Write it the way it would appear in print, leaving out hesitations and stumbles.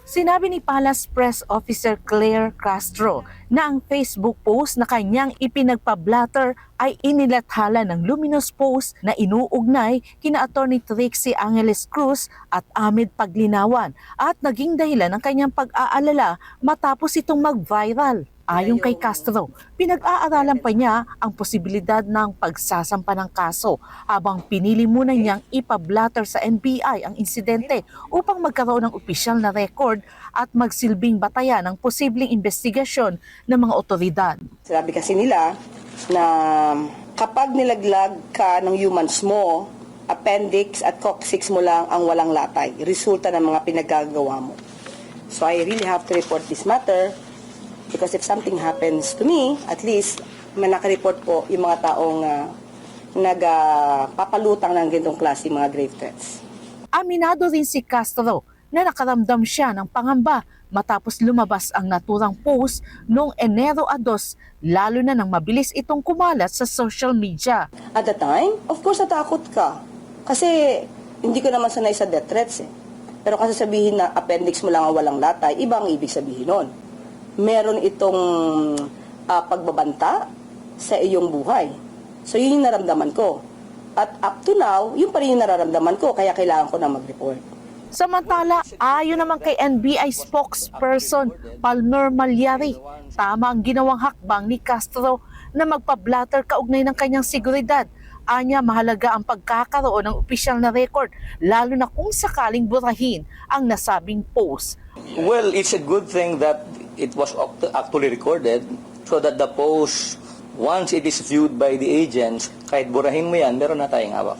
Sinabi ni Palace Press Officer Claire Castro na ang Facebook post na kanyang ipinagpablatter ay inilathala ng luminous post na inuugnay kina Atty. Trixie Angeles Cruz at Ahmed Paglinawan at naging dahilan ng kanyang pag-aalala matapos itong mag-viral. Ayon kay Castro, pinag-aaralan pa niya ang posibilidad ng pagsasampa ng kaso habang pinili muna niyang ipablatter sa NBI ang insidente upang magkaroon ng opisyal na record at magsilbing batayan ng posibleng investigasyon ng mga otoridad. Sabi kasi nila na kapag nilaglag ka ng humans mo, appendix at coccyx mo lang ang walang latay, resulta ng mga pinagagawa mo. So I really have to report this matter. Because if something happens to me, at least may nakareport po yung mga taong nagpapalutang ng ganitong klase mga grave threats. Aminado rin si Castro na nakaramdam siya ng pangamba matapos lumabas ang naturang post noong Enero 2, lalo na nang mabilis itong kumalat sa social media. At the time, of course natakot ka. Kasi hindi ko naman sanay sa death threats eh. Pero kasi sabihin na appendix mo lang ang walang latay, iba ang ibig sabihin nun. Meron itong pagbabanta sa iyong buhay. So yun yung naramdaman ko. At up to now, yun pa rin yung nararamdaman ko, kaya kailangan ko na mag-report. Samantala, ayon naman kay NBI spokesperson Palmer Malyari, tama ang ginawang hakbang ni Castro na magpa-blatter kaugnay ng kanyang seguridad. Anya, mahalaga ang pagkakaroon ng opisyal na record, lalo na kung sakaling burahin ang nasabing post. Well, it's a good thing that it was actually recorded so that the post, once it is viewed by the agents, kahit burahin mo yan, meron na tayong hawak.